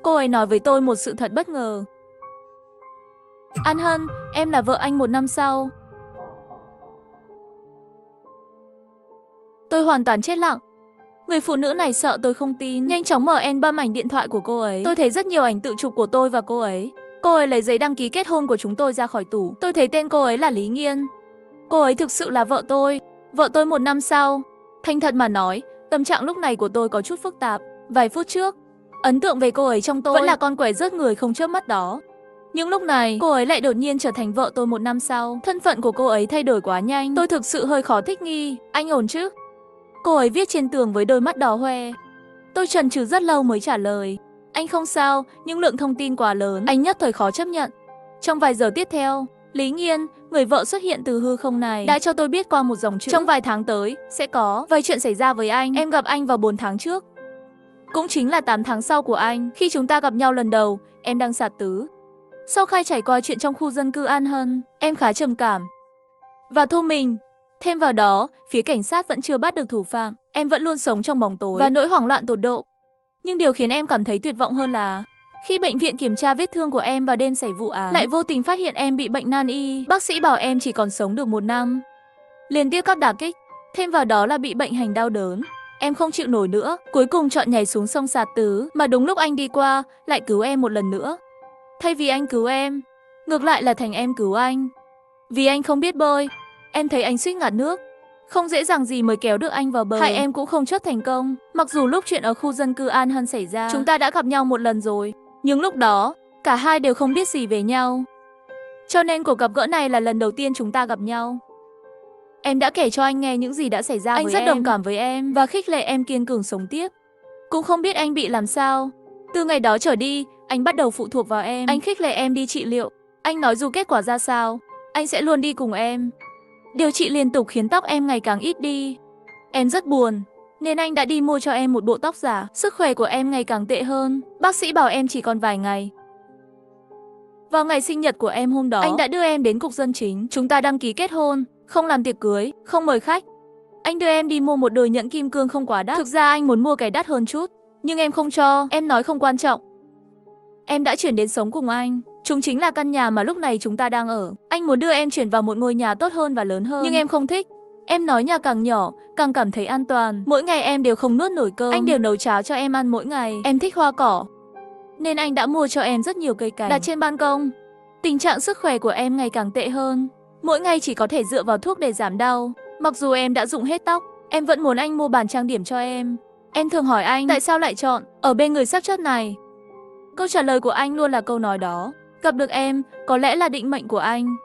cô ấy nói với tôi một sự thật bất ngờ. An Hân, em là vợ anh 1 năm sau. Tôi hoàn toàn chết lặng. Người phụ nữ này sợ tôi không tin, nhanh chóng mở album ảnh điện thoại của cô ấy. Tôi thấy rất nhiều ảnh tự chụp của tôi và cô ấy. Cô ấy lấy giấy đăng ký kết hôn của chúng tôi ra khỏi tủ. Tôi thấy tên cô ấy là Lý Nghiên. Cô ấy thực sự là vợ tôi. Vợ tôi 1 năm sau. Thành thật mà nói, tâm trạng lúc này của tôi có chút phức tạp. Vài phút trước, ấn tượng về cô ấy trong tôi vẫn là con quẻ rớt người không chớp mắt đó. Nhưng lúc này, cô ấy lại đột nhiên trở thành vợ tôi 1 năm sau. Thân phận của cô ấy thay đổi quá nhanh. Tôi thực sự hơi khó thích nghi. Anh ổn chứ? Cô ấy viết trên tường với đôi mắt đỏ hoe. Tôi chần chừ rất lâu mới trả lời. Anh không sao, nhưng lượng thông tin quá lớn, anh nhất thời khó chấp nhận. Trong vài giờ tiếp theo, Lý Nghiên, người vợ xuất hiện từ hư không này, đã cho tôi biết qua một dòng chữ. Trong vài tháng tới, sẽ có vài chuyện xảy ra với anh. Em gặp anh vào 4 tháng trước. Cũng chính là 8 tháng sau của anh. Khi chúng ta gặp nhau lần đầu, em đang sạt tứ. Sau khi trải qua chuyện trong khu dân cư An Hân, em khá trầm cảm và thu mình. Thêm vào đó, phía cảnh sát vẫn chưa bắt được thủ phạm. Em vẫn luôn sống trong bóng tối và nỗi hoảng loạn tột độ. Nhưng điều khiến em cảm thấy tuyệt vọng hơn là khi bệnh viện kiểm tra vết thương của em vào đêm xảy vụ án, lại vô tình phát hiện em bị bệnh nan y. Bác sĩ bảo em chỉ còn sống được 1 năm. Liên tiếp các đả kích, thêm vào đó là bị bệnh hành đau đớn. Em không chịu nổi nữa, cuối cùng chọn nhảy xuống sông Sạt Tứ, mà đúng lúc anh đi qua, lại cứu em một lần nữa. Thay vì anh cứu em, ngược lại là thành em cứu anh. Vì anh không biết bơi, em thấy anh suýt ngạt nước. Không dễ dàng gì mới kéo được anh vào bờ. Hai em cũng không chớt thành công. Mặc dù lúc chuyện ở khu dân cư An Hân xảy ra, chúng ta đã gặp nhau 1 lần rồi. Nhưng lúc đó, cả hai đều không biết gì về nhau. Cho nên cuộc gặp gỡ này là lần đầu tiên chúng ta gặp nhau. Em đã kể cho anh nghe những gì đã xảy ra với em. Anh rất đồng cảm với em và khích lệ em kiên cường sống tiếp. Cũng không biết anh bị làm sao. Từ ngày đó trở đi, Anh bắt đầu phụ thuộc vào em. Anh khích lệ em đi trị liệu. Anh nói dù kết quả ra sao, anh sẽ luôn đi cùng em. Điều trị liên tục khiến tóc em ngày càng ít đi. Em rất buồn, nên anh đã đi mua cho em một bộ tóc giả. Sức khỏe của em ngày càng tệ hơn. Bác sĩ bảo em chỉ còn vài ngày. Vào ngày sinh nhật của em hôm đó, anh đã đưa em đến cục dân chính. Chúng ta đăng ký kết hôn, không làm tiệc cưới, không mời khách. Anh đưa em đi mua một đôi nhẫn kim cương không quá đắt. Thực ra anh muốn mua cái đắt hơn chút, nhưng em không cho. Em nói không quan trọng. Em đã chuyển đến sống cùng anh. Chúng chính là căn nhà mà lúc này chúng ta đang ở. Anh muốn đưa em chuyển vào một ngôi nhà tốt hơn và lớn hơn, nhưng em không thích. Em nói nhà càng nhỏ, càng cảm thấy an toàn. Mỗi ngày em đều không nuốt nổi cơm. Anh đều nấu cháo cho em ăn mỗi ngày. Em thích hoa cỏ, nên anh đã mua cho em rất nhiều cây cảnh đặt trên ban công. Tình trạng sức khỏe của em ngày càng tệ hơn. Mỗi ngày chỉ có thể dựa vào thuốc để giảm đau. Mặc dù em đã dụng hết tóc, em vẫn muốn anh mua bàn trang điểm cho em. Em thường hỏi anh tại sao lại chọn ở bên người sắc chất này. Câu trả lời của anh luôn là câu nói đó. Gặp được em, có lẽ là định mệnh của anh.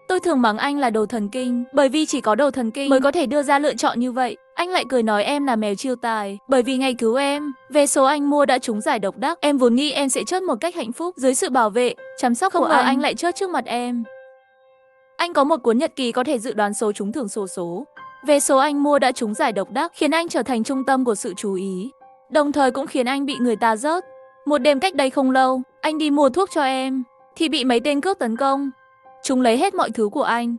Tôi thường mắng anh là đồ thần kinh, bởi vì chỉ có đồ thần kinh mới có thể đưa ra lựa chọn như vậy. Anh lại cười nói em là mèo chiêu tài, bởi vì ngày cứu em, vé số anh mua đã trúng giải độc đắc. Em vốn nghĩ em sẽ chớt một cách hạnh phúc dưới sự bảo vệ, chăm sóc của anh lại chớt trước mặt em. Anh có một cuốn nhật ký có thể dự đoán số trúng thưởng xổ số. Vé số anh mua đã trúng giải độc đắc, khiến anh trở thành trung tâm của sự chú ý, đồng thời cũng khiến anh bị người ta rớt. Một đêm cách đây không lâu, anh đi mua thuốc cho em, thì bị mấy tên cướp tấn công. Chúng lấy hết mọi thứ của anh,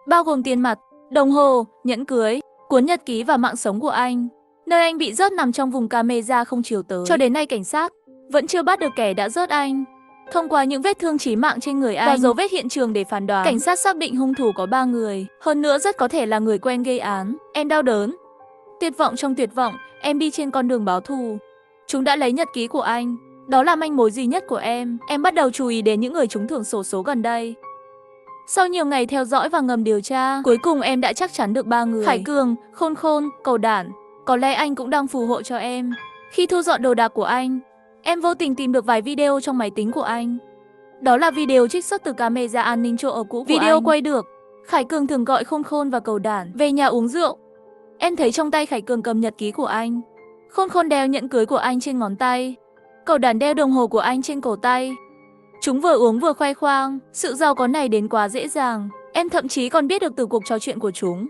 bao gồm tiền mặt, đồng hồ, nhẫn cưới, cuốn nhật ký và mạng sống của anh. Nơi anh bị rớt nằm trong vùng camera không chiếu tới. Cho đến nay cảnh sát vẫn chưa bắt được kẻ đã rớt anh. Thông qua những vết thương chí mạng trên người anh và dấu vết hiện trường để phán đoán, cảnh sát xác định hung thủ có 3 người, hơn nữa rất có thể là người quen gây án. Em đau đớn, tuyệt vọng trong tuyệt vọng, em đi trên con đường báo thù. Chúng đã lấy nhật ký của anh, đó là manh mối duy nhất của em. Em bắt đầu chú ý đến những người trúng thưởng xổ số gần đây. Sau nhiều ngày theo dõi và ngầm điều tra, cuối cùng em đã chắc chắn được 3 người. Khải Cường, Khôn Khôn, Cầu Đản. Có lẽ anh cũng đang phù hộ cho em. Khi thu dọn đồ đạc của anh, em vô tình tìm được vài video trong máy tính của anh. Đó là video trích xuất từ camera an ninh chỗ ở cũ của video anh. Quay được Khải Cường thường gọi Khôn Khôn và Cầu Đản về nhà uống rượu. Em thấy trong tay Khải Cường cầm nhật ký của anh. Khôn Khôn đeo nhẫn cưới của anh trên ngón tay. Cầu Đản đeo đồng hồ của anh trên cổ tay. Chúng vừa uống vừa khoe khoang, sự giàu có này đến quá dễ dàng. Em thậm chí còn biết được từ cuộc trò chuyện của chúng.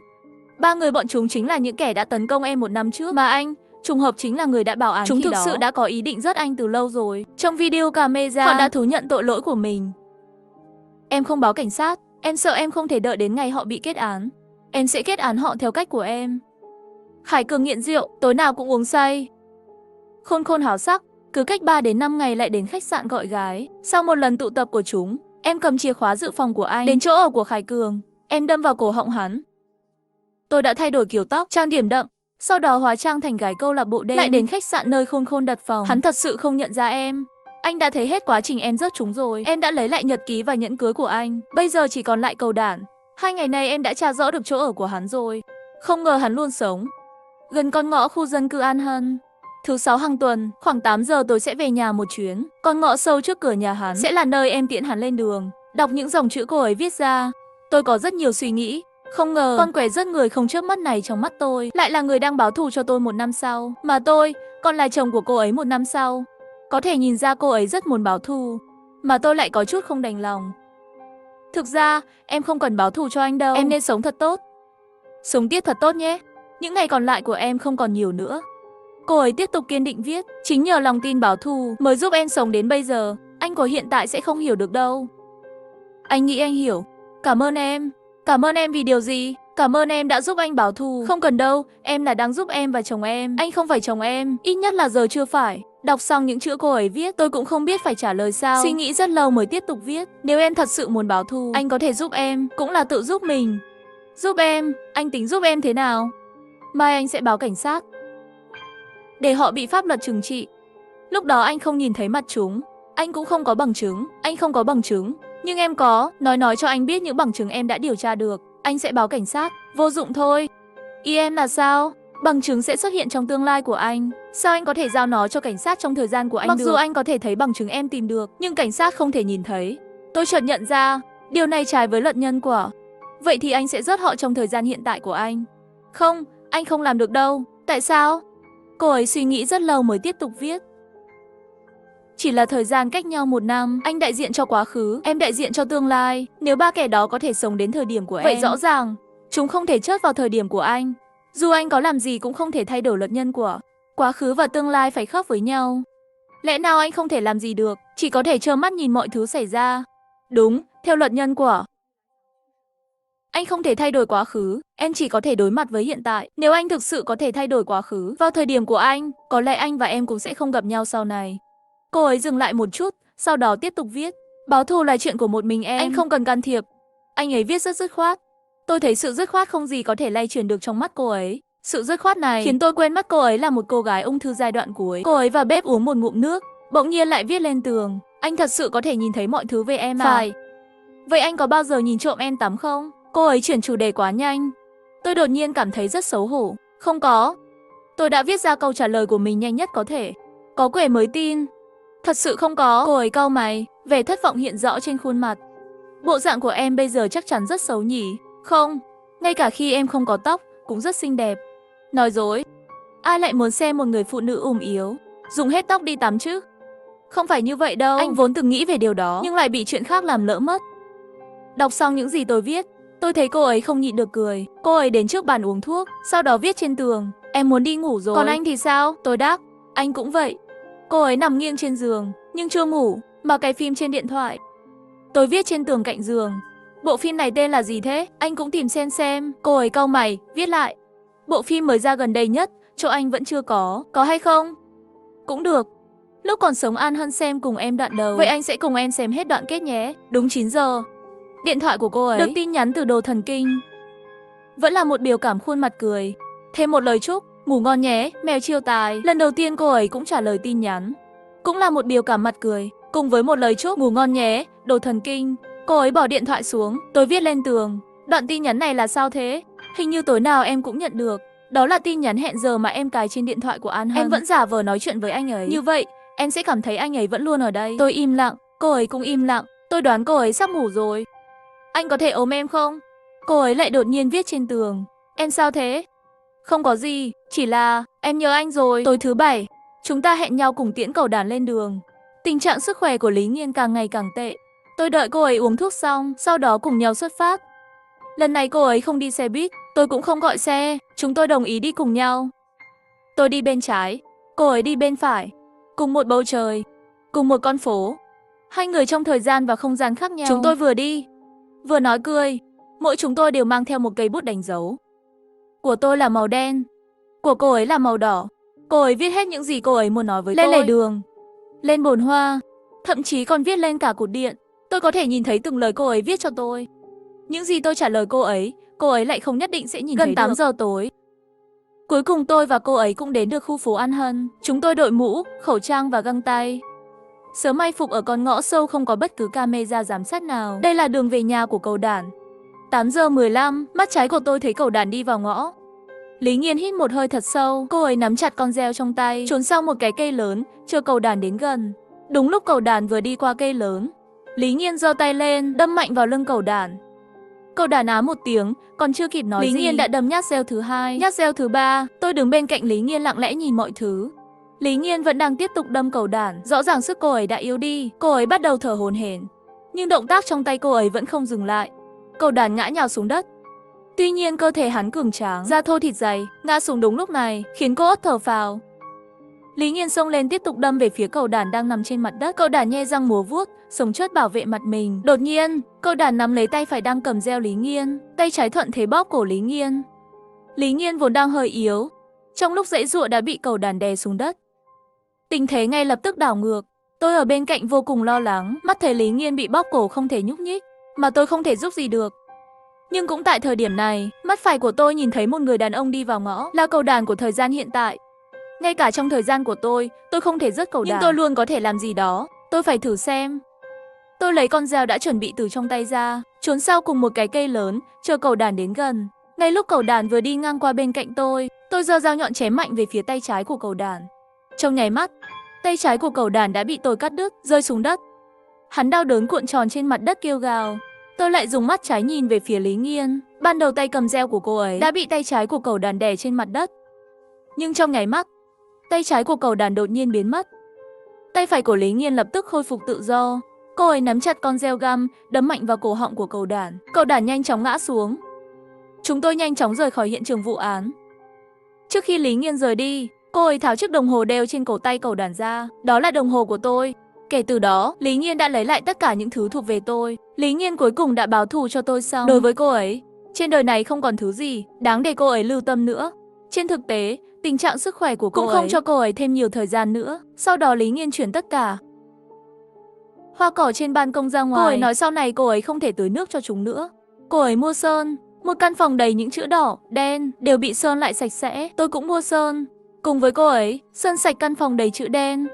3 người bọn chúng chính là những kẻ đã tấn công em 1 năm trước, mà anh, trùng hợp chính là người đã bảo án chúng thực sự đã có ý định giết anh từ lâu rồi. Trong video camera, họ đã thú nhận tội lỗi của mình. Em không báo cảnh sát, em sợ em không thể đợi đến ngày họ bị kết án. Em sẽ kết án họ theo cách của em. Khải Cường nghiện rượu, tối nào cũng uống say. Khôn Khôn háo sắc, cứ cách 3 đến 5 ngày lại đến khách sạn gọi gái. Sau một lần tụ tập của chúng, em cầm chìa khóa dự phòng của anh đến chỗ ở của Khải Cường. Em đâm vào cổ họng hắn. Tôi đã thay đổi kiểu tóc, trang điểm đậm, sau đó hóa trang thành gái câu lạc bộ đêm, lại đến khách sạn nơi Khôn Khôn đặt phòng. Hắn thật sự không nhận ra em. Anh đã thấy hết quá trình em rớt chúng rồi. Em đã lấy lại nhật ký và nhẫn cưới của anh. Bây giờ chỉ còn lại Cầu Đản. 2 ngày nay em đã tra rõ được chỗ ở của hắn rồi. Không ngờ hắn luôn sống gần con ngõ khu dân cư An Hân. Thứ 6 hàng tuần, khoảng 8 giờ tôi sẽ về nhà một chuyến. Con ngõ sâu trước cửa nhà hắn sẽ là nơi em tiễn hắn lên đường. Đọc những dòng chữ cô ấy viết ra, tôi có rất nhiều suy nghĩ. Không ngờ con quẻ giết người không chớp mắt này trong mắt tôi lại là người đang báo thù cho tôi 1 năm sau. Mà tôi còn là chồng của cô ấy 1 năm sau. Có thể nhìn ra cô ấy rất muốn báo thù, mà tôi lại có chút không đành lòng. Thực ra em không cần báo thù cho anh đâu. Em nên sống thật tốt. Sống tiếp thật tốt nhé. Những ngày còn lại của em không còn nhiều nữa. Cô ấy tiếp tục kiên định viết. Chính nhờ lòng tin báo thù mới giúp em sống đến bây giờ. Anh của hiện tại sẽ không hiểu được đâu. Anh nghĩ anh hiểu. Cảm ơn em. Cảm ơn em vì điều gì? Cảm ơn em đã giúp anh báo thù. Không cần đâu, em là đang giúp em và chồng em. Anh không phải chồng em, ít nhất là giờ chưa phải. Đọc xong những chữ cô ấy viết, tôi cũng không biết phải trả lời sao. Suy nghĩ rất lâu mới tiếp tục viết. Nếu em thật sự muốn báo thù, anh có thể giúp em, cũng là tự giúp mình. Giúp em, anh tính giúp em thế nào? Mai anh sẽ báo cảnh sát, để họ bị pháp luật trừng trị. Lúc đó anh không nhìn thấy mặt chúng. Anh cũng không có bằng chứng. Anh không có bằng chứng. Nhưng em có. Nói cho anh biết những bằng chứng em đã điều tra được. Anh sẽ báo cảnh sát. Vô dụng thôi. Ý em là sao? Bằng chứng sẽ xuất hiện trong tương lai của anh. Sao anh có thể giao nó cho cảnh sát trong thời gian của anh được? Mặc dù anh có thể thấy bằng chứng em tìm được, nhưng cảnh sát không thể nhìn thấy. Tôi chợt nhận ra, điều này trái với luật nhân quả. Vậy thì anh sẽ giết họ trong thời gian hiện tại của anh. Không, anh không làm được đâu. Tại sao? Cô ấy suy nghĩ rất lâu mới tiếp tục viết. Chỉ là thời gian cách nhau 1 năm, anh đại diện cho quá khứ, em đại diện cho tương lai. Nếu ba kẻ đó có thể sống đến thời điểm của em, vậy rõ ràng, chúng không thể chớt vào thời điểm của anh. Dù anh có làm gì cũng không thể thay đổi luật nhân của quá khứ và tương lai phải khớp với nhau. Lẽ nào anh không thể làm gì được, chỉ có thể trơ mắt nhìn mọi thứ xảy ra? Đúng, theo luật nhân của anh không thể thay đổi quá khứ, em chỉ có thể đối mặt với hiện tại. Nếu anh thực sự có thể thay đổi quá khứ, vào thời điểm của anh, có lẽ anh và em cũng sẽ không gặp nhau sau này. Cô ấy dừng lại một chút, sau đó tiếp tục viết. Báo thù là chuyện của một mình em, anh không cần can thiệp. Anh ấy viết rất dứt khoát. Tôi thấy sự dứt khoát không gì có thể lay chuyển được trong mắt cô ấy. Sự dứt khoát này khiến tôi quên mất cô ấy là một cô gái ung thư giai đoạn cuối. Cô ấy vào bếp uống một ngụm nước, bỗng nhiên lại viết lên tường. Anh thật sự có thể nhìn thấy mọi thứ về em à? Phải. Vậy anh có bao giờ nhìn trộm em tắm không? Cô ấy chuyển chủ đề quá nhanh. Tôi đột nhiên cảm thấy rất xấu hổ. Không có. Tôi đã viết ra câu trả lời của mình nhanh nhất có thể. Có quể mới tin. Thật sự không có. Cô ấy cau mày, vẻ thất vọng hiện rõ trên khuôn mặt. Bộ dạng của em bây giờ chắc chắn rất xấu nhỉ? Không, ngay cả khi em không có tóc, cũng rất xinh đẹp. Nói dối. Ai lại muốn xem một người phụ nữ yếu, dùng hết tóc đi tắm chứ? Không phải như vậy đâu. Anh vốn từng nghĩ về điều đó, nhưng lại bị chuyện khác làm lỡ mất. Đọc xong những gì tôi viết, tôi thấy cô ấy không nhịn được cười. Cô ấy đến trước bàn uống thuốc, sau đó viết trên tường, em muốn đi ngủ rồi. Còn anh thì sao? Tôi đáp, anh cũng vậy. Cô ấy nằm nghiêng trên giường, nhưng chưa ngủ, mà cài phim trên điện thoại. Tôi viết trên tường cạnh giường, bộ phim này tên là gì thế? Anh cũng tìm xem. Cô ấy cau mày, viết lại. Bộ phim mới ra gần đây nhất, chỗ anh vẫn chưa có hay không? Cũng được. Lúc còn sống An Hân xem cùng em đoạn đầu, vậy anh sẽ cùng em xem hết đoạn kết nhé. Đúng 9 giờ. Điện thoại của cô ấy được tin nhắn từ Đồ Thần Kinh. Vẫn là một biểu cảm khuôn mặt cười. Thêm một lời chúc, ngủ ngon nhé, mèo chiêu tài. Lần đầu tiên cô ấy cũng trả lời tin nhắn. Cũng là một biểu cảm mặt cười, cùng với một lời chúc, ngủ ngon nhé, Đồ Thần Kinh. Cô ấy bỏ điện thoại xuống, tôi viết lên tường. Đoạn tin nhắn này là sao thế? Hình như tối nào em cũng nhận được. Đó là tin nhắn hẹn giờ mà em cài trên điện thoại của An Hân. Em vẫn giả vờ nói chuyện với anh ấy. Như vậy, em sẽ cảm thấy anh ấy vẫn luôn ở đây. Tôi im lặng, cô ấy cũng im lặng. Tôi đoán cô ấy sắp ngủ rồi. Anh có thể ôm em không? Cô ấy lại đột nhiên viết trên tường. Em sao thế? Không có gì, chỉ là em nhớ anh rồi. Tối thứ 7, chúng ta hẹn nhau cùng tiễn cầu đàn lên đường. Tình trạng sức khỏe của Lý Nghiên càng ngày càng tệ. Tôi đợi cô ấy uống thuốc xong, sau đó cùng nhau xuất phát. Lần này cô ấy không đi xe buýt, tôi cũng không gọi xe, chúng tôi đồng ý đi cùng nhau. Tôi đi bên trái, cô ấy đi bên phải. Cùng một bầu trời, cùng một con phố. Hai người trong thời gian và không gian khác nhau. Chúng tôi vừa đi, vừa nói cười. Mỗi chúng tôi đều mang theo một cây bút đánh dấu. Của tôi là màu đen, của cô ấy là màu đỏ. Cô ấy viết hết những gì cô ấy muốn nói với tôi. Lên lề đường, lên bồn hoa, thậm chí còn viết lên cả cột điện. Tôi có thể nhìn thấy từng lời cô ấy viết cho tôi. Những gì tôi trả lời cô ấy lại không nhất định sẽ nhìn thấy được. Gần 8 giờ tối, cuối cùng tôi và cô ấy cũng đến được khu phố An Hân. Chúng tôi đội mũ, khẩu trang và găng tay. Sớm may phục ở con ngõ sâu không có bất cứ camera giám sát nào. Đây là đường về nhà của cầu đàn. 8 giờ 15, mắt trái của tôi thấy cầu đàn đi vào ngõ. Lý Nghiên hít một hơi thật sâu, cô ấy nắm chặt con reo trong tay, trốn sau một cái cây lớn, chờ cầu đàn đến gần. Đúng lúc cầu đàn vừa đi qua cây lớn, Lý Nghiên giơ tay lên, đâm mạnh vào lưng cầu đàn. Cầu đàn á một tiếng, còn chưa kịp nói gì, Lý Nghiên đã đâm nhát reo thứ 2, nhát reo thứ 3. Tôi đứng bên cạnh Lý Nghiên lặng lẽ nhìn mọi thứ. Lý Nghiên vẫn đang tiếp tục đâm cầu đàn, rõ ràng sức cô ấy đã yếu đi, cô ấy bắt đầu thở hổn hển. Nhưng động tác trong tay cô ấy vẫn không dừng lại. Cầu đàn ngã nhào xuống đất. Tuy nhiên cơ thể hắn cường tráng, da thô thịt dày, ngã xuống đúng lúc này, khiến cô ớt thở phào. Lý Nghiên xông lên tiếp tục đâm về phía cầu đàn đang nằm trên mặt đất. Cầu đàn nhe răng múa vuốt, sống chớt bảo vệ mặt mình. Đột nhiên, cầu đàn nắm lấy tay phải đang cầm reo Lý Nghiên, tay trái thuận thế bóp cổ Lý Nghiên. Lý Nghiên vốn đang hơi yếu, trong lúc giãy giụa đã bị cầu đàn đè xuống đất. Tình thế ngay lập tức đảo ngược. Tôi ở bên cạnh vô cùng lo lắng, mắt thấy Lý Nghiên bị bóp cổ không thể nhúc nhích, mà tôi không thể giúp gì được. Nhưng cũng tại thời điểm này, mắt phải của tôi nhìn thấy một người đàn ông đi vào ngõ, là cầu đàn của thời gian hiện tại. Ngay cả trong thời gian của tôi không thể rớt cầu đàn, nhưng tôi luôn có thể làm gì đó, tôi phải thử xem. Tôi lấy con dao đã chuẩn bị từ trong tay ra, trốn sau cùng một cái cây lớn, chờ cầu đàn đến gần. Ngay lúc cầu đàn vừa đi ngang qua bên cạnh tôi giơ dao nhọn chém mạnh về phía tay trái của cầu đàn. Trong nháy mắt, tay trái của cầu đàn đã bị tôi cắt đứt, rơi xuống đất. Hắn đau đớn cuộn tròn trên mặt đất kêu gào. Tôi lại dùng mắt trái nhìn về phía Lý Nghiên. Ban đầu tay cầm reo của cô ấy đã bị tay trái của cầu đàn đè trên mặt đất. Nhưng trong nháy mắt, tay trái của cầu đàn đột nhiên biến mất. Tay phải của Lý Nghiên lập tức khôi phục tự do. Cô ấy nắm chặt con dao găm, đấm mạnh vào cổ họng của cẩu đản. Cẩu đản nhanh chóng ngã xuống. Chúng tôi nhanh chóng rời khỏi hiện trường vụ án. Trước khi Lý Nghiên rời đi, cô ấy tháo chiếc đồng hồ đeo trên cổ tay cẩu đản ra. Đó là đồng hồ của tôi. Kể từ đó, Lý Nghiên đã lấy lại tất cả những thứ thuộc về tôi. Lý Nghiên cuối cùng đã báo thù cho tôi xong. Đối với cô ấy, trên đời này không còn thứ gì đáng để cô ấy lưu tâm nữa. Trên thực tế, tình trạng sức khỏe của cô cũng không cho cô ấy thêm nhiều thời gian nữa. Sau đó Lý Nghiên chuyển tất cả hoa cỏ trên ban công ra ngoài. Cô ấy nói sau này cô ấy không thể tưới nước cho chúng nữa. Cô ấy mua sơn. Một căn phòng đầy những chữ đỏ, đen đều bị sơn lại sạch sẽ. Tôi cũng mua sơn. Cùng với cô ấy, sơn sạch căn phòng đầy chữ đen.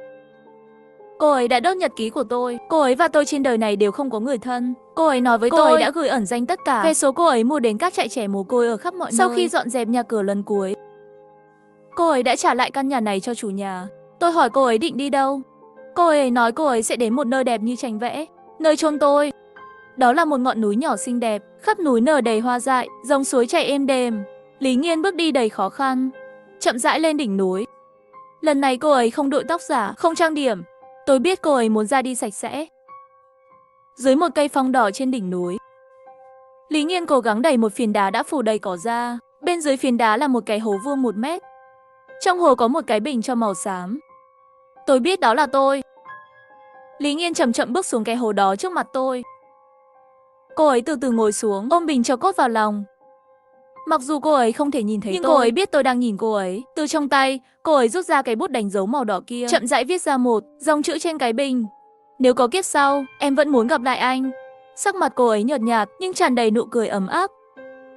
Cô ấy đã đốt nhật ký của tôi. Cô ấy và tôi trên đời này đều không có người thân. Cô ấy nói với tôi ấy đã gửi ẩn danh tất cả vé số cô ấy mua đến các trại trẻ mồ côi ở khắp mọi nơi. Sau khi dọn dẹp nhà cửa lần cuối, cô ấy đã trả lại căn nhà này cho chủ nhà. Tôi hỏi cô ấy định đi đâu. Cô ấy nói cô ấy sẽ đến một nơi đẹp như tranh vẽ, nơi chôn tôi. Đó là một ngọn núi nhỏ xinh đẹp, khắp núi nở đầy hoa dại, dòng suối chảy êm đềm. Lý Nghiên bước đi đầy khó khăn, chậm rãi lên đỉnh núi. Lần này cô ấy không đội tóc giả, không trang điểm. Tôi biết cô ấy muốn ra đi sạch sẽ. Dưới một cây phong đỏ trên đỉnh núi, Lý Nghiên cố gắng đẩy một phiến đá đã phủ đầy cỏ ra. Bên dưới phiến đá là một cái hố vuông 1 mét. Trong hồ có một cái bình cho màu xám. Tôi biết đó là tôi. Lý Nghiên chậm chậm bước xuống cái hố đó trước mặt tôi. Cô ấy từ từ ngồi xuống, ôm bình cho cốt vào lòng. Mặc dù cô ấy không thể nhìn thấy nhưng tôi, cô ấy biết tôi đang nhìn cô ấy. Từ trong tay, cô ấy rút ra cái bút đánh dấu màu đỏ kia, chậm rãi viết ra một dòng chữ trên cái bình. Nếu có kiếp sau, em vẫn muốn gặp lại anh. Sắc mặt cô ấy nhợt nhạt nhưng tràn đầy nụ cười ấm áp.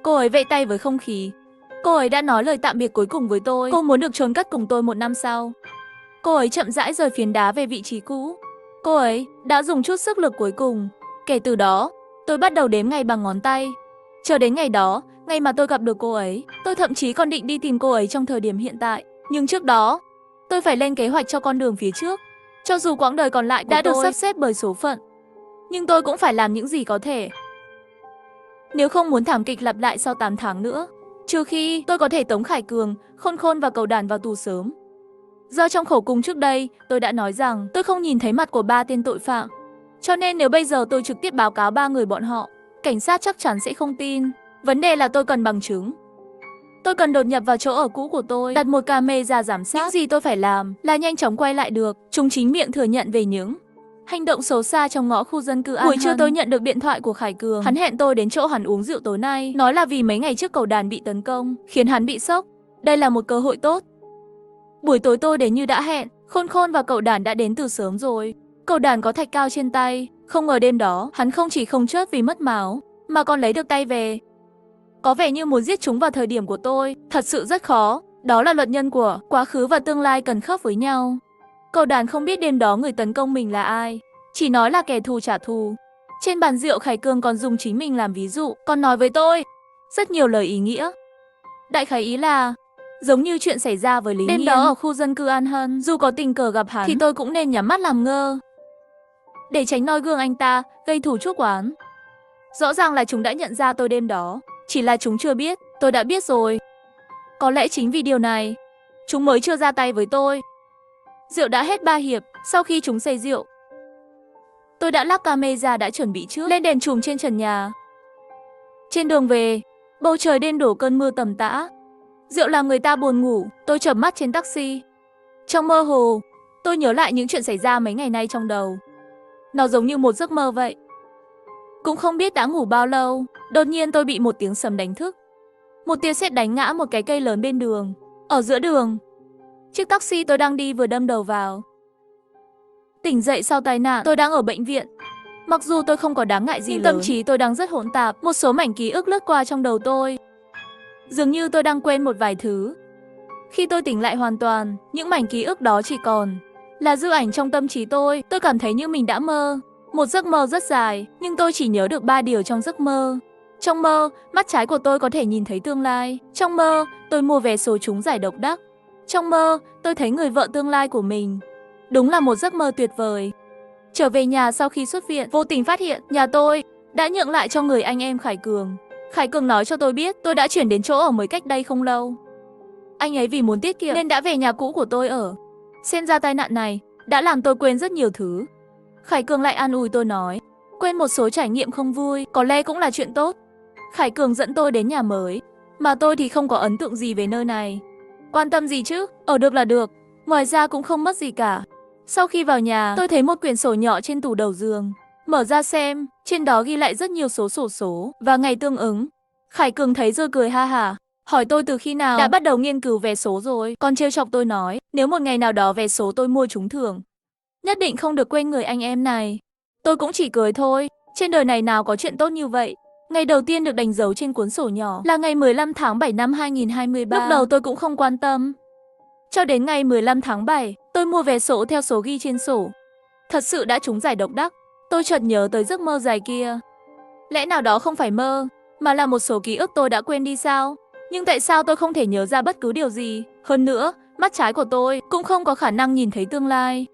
Cô ấy vẫy tay với không khí. Cô ấy đã nói lời tạm biệt cuối cùng với tôi. Cô muốn được chôn cất cùng tôi 1 năm sau. Cô ấy chậm rãi rời phiến đá về vị trí cũ. Cô ấy đã dùng chút sức lực cuối cùng. Kể từ đó, tôi bắt đầu đếm ngày bằng ngón tay. Chờ đến ngày đó, ngày mà tôi gặp được cô ấy, tôi thậm chí còn định đi tìm cô ấy trong thời điểm hiện tại. Nhưng trước đó, tôi phải lên kế hoạch cho con đường phía trước. Cho dù quãng đời còn lại của đã được sắp xếp bởi số phận, nhưng tôi cũng phải làm những gì có thể. Nếu không muốn thảm kịch lặp lại sau 8 tháng nữa, trừ khi tôi có thể tống Khải Cường, Khôn Khôn và Cẩu Đản vào tù sớm. Do trong khẩu cung trước đây, tôi đã nói rằng tôi không nhìn thấy mặt của 3 tên tội phạm. Cho nên nếu bây giờ tôi trực tiếp báo cáo 3 người bọn họ, cảnh sát chắc chắn sẽ không tin. Vấn đề là tôi cần bằng chứng. Tôi cần đột nhập vào chỗ ở cũ của tôi, đặt một camera giám sát. Những gì tôi phải làm là nhanh chóng quay lại được. Chúng chính miệng thừa nhận về những hành động xấu xa trong ngõ khu dân cư An Hân. Buổi trưa tôi nhận được điện thoại của Khải Cường. Hắn hẹn tôi đến chỗ hắn uống rượu tối nay. Nói là vì mấy ngày trước Cẩu Đản bị tấn công, khiến hắn bị sốc. Đây là một cơ hội tốt. Buổi tối tôi đến như đã hẹn. Khôn Khôn và Cẩu Đản đã đến từ sớm rồi. Cẩu Đản có thạch cao trên tay. Không ngờ đêm đó, hắn không chỉ không chết vì mất máu, mà còn lấy được tay về. Có vẻ như muốn giết chúng vào thời điểm của tôi, thật sự rất khó. Đó là luật nhân của quá khứ và tương lai cần khớp với nhau. Cẩu Đản không biết đêm đó người tấn công mình là ai, chỉ nói là kẻ thù trả thù. Trên bàn rượu Khải Cường còn dùng chính mình làm ví dụ, còn nói với tôi rất nhiều lời ý nghĩa. Đại khái ý là giống như chuyện xảy ra với Lý Nghiên. Đêm đó ở khu dân cư An Hân, dù có tình cờ gặp hắn thì tôi cũng nên nhắm mắt làm ngơ, để tránh noi gương anh ta, gây thù chuốc oán. Rõ ràng là chúng đã nhận ra tôi đêm đó, chỉ là chúng chưa biết, tôi đã biết rồi. Có lẽ chính vì điều này, chúng mới chưa ra tay với tôi. Rượu đã hết 3 hiệp, sau khi chúng say rượu, tôi đã lắc camera đã chuẩn bị trước, lên đèn chùm trên trần nhà. Trên đường về, bầu trời đêm đổ cơn mưa tầm tã. Rượu làm người ta buồn ngủ, tôi chợp mắt trên taxi. Trong mơ hồ, tôi nhớ lại những chuyện xảy ra mấy ngày nay trong đầu. Nó giống như một giấc mơ vậy. Cũng không biết đã ngủ bao lâu, đột nhiên tôi bị một tiếng sấm đánh thức. Một tia sét đánh ngã một cái cây lớn bên đường. Ở giữa đường, chiếc taxi tôi đang đi vừa đâm đầu vào. Tỉnh dậy sau tai nạn, tôi đang ở bệnh viện. Mặc dù tôi không có đáng ngại gì nhưng lớn, tâm trí tôi đang rất hỗn tạp. Một số mảnh ký ức lướt qua trong đầu tôi. Dường như tôi đang quên một vài thứ. Khi tôi tỉnh lại hoàn toàn, những mảnh ký ức đó chỉ còn là dư ảnh trong tâm trí tôi. Tôi cảm thấy như mình đã mơ. Một giấc mơ rất dài, nhưng tôi chỉ nhớ được 3 điều trong giấc mơ. Trong mơ, mắt trái của tôi có thể nhìn thấy tương lai. Trong mơ, tôi mua vé số trúng giải độc đắc. Trong mơ, tôi thấy người vợ tương lai của mình. Đúng là một giấc mơ tuyệt vời. Trở về nhà sau khi xuất viện, vô tình phát hiện nhà tôi đã nhượng lại cho người anh em Khải Cường. Khải Cường nói cho tôi biết tôi đã chuyển đến chỗ ở mới cách đây không lâu. Anh ấy vì muốn tiết kiệm nên đã về nhà cũ của tôi ở. Xem ra tai nạn này đã làm tôi quên rất nhiều thứ. Khải Cường lại an ủi tôi nói, quên một số trải nghiệm không vui, có lẽ cũng là chuyện tốt. Khải Cường dẫn tôi đến nhà mới, mà tôi thì không có ấn tượng gì về nơi này. Quan tâm gì chứ, ở được là được, ngoài ra cũng không mất gì cả. Sau khi vào nhà, tôi thấy một quyển sổ nhỏ trên tủ đầu giường. Mở ra xem, trên đó ghi lại rất nhiều sổ số và ngày tương ứng. Khải Cường thấy rồi cười ha hả, hỏi tôi từ khi nào đã bắt đầu nghiên cứu vé số rồi. Còn trêu chọc tôi nói, nếu một ngày nào đó vé số tôi mua trúng thưởng, nhất định không được quên người anh em này. Tôi cũng chỉ cười thôi, trên đời này nào có chuyện tốt như vậy. Ngày đầu tiên được đánh dấu trên cuốn sổ nhỏ là ngày 15 tháng 7 năm 2023. Lúc đầu tôi cũng không quan tâm. Cho đến ngày 15 tháng 7, tôi mua vé số theo số ghi trên sổ. Thật sự đã trúng giải độc đắc. Tôi chợt nhớ tới giấc mơ dài kia. Lẽ nào đó không phải mơ, mà là một số ký ức tôi đã quên đi sao? Nhưng tại sao tôi không thể nhớ ra bất cứ điều gì? Hơn nữa, mắt trái của tôi cũng không có khả năng nhìn thấy tương lai.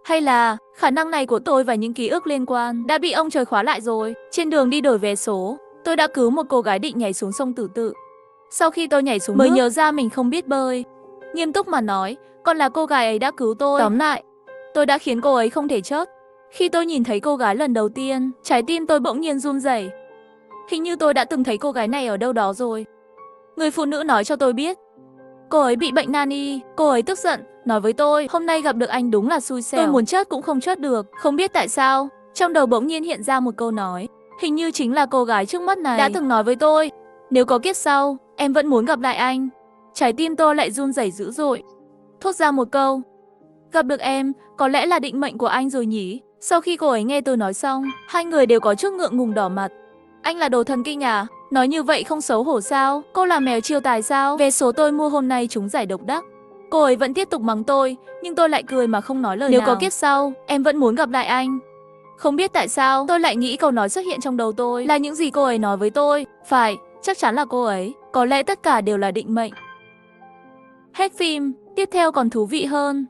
Hay là khả năng này của tôi và những ký ức liên quan đã bị ông trời khóa lại rồi? Trên đường đi đổi vé số, tôi đã cứu một cô gái định nhảy xuống sông Tử Tự. Sau khi tôi nhảy xuống mới nhớ ra mình không biết bơi. Nghiêm túc mà nói, còn là cô gái ấy đã cứu tôi. Tóm lại, tôi đã khiến cô ấy không thể chết. Khi tôi nhìn thấy cô gái lần đầu tiên, trái tim tôi bỗng nhiên run rẩy. Hình như tôi đã từng thấy cô gái này ở đâu đó rồi. Người phụ nữ nói cho tôi biết, cô ấy bị bệnh nan y. Cô ấy tức giận, nói với tôi, hôm nay gặp được anh đúng là xui xẻo. Tôi muốn chết cũng không chết được. Không biết tại sao, trong đầu bỗng nhiên hiện ra một câu nói. Hình như chính là cô gái trước mắt này đã từng nói với tôi, nếu có kiếp sau, em vẫn muốn gặp lại anh. Trái tim tôi lại run rẩy dữ dội. Thốt ra một câu, gặp được em, có lẽ là định mệnh của anh rồi nhỉ. Sau khi cô ấy nghe tôi nói xong, hai người đều có chút ngượng ngùng đỏ mặt. Anh là đồ thần kinh à? Nói như vậy không xấu hổ sao? Cô là mèo chiêu tài sao? Vé số tôi mua hôm nay trúng giải độc đắc. Cô ấy vẫn tiếp tục mắng tôi, nhưng tôi lại cười mà không nói lời nào. Nếu có kiếp sau, em vẫn muốn gặp lại anh. Không biết tại sao, tôi lại nghĩ câu nói xuất hiện trong đầu tôi là những gì cô ấy nói với tôi. Phải, chắc chắn là cô ấy. Có lẽ tất cả đều là định mệnh. Hết phim, tiếp theo còn thú vị hơn.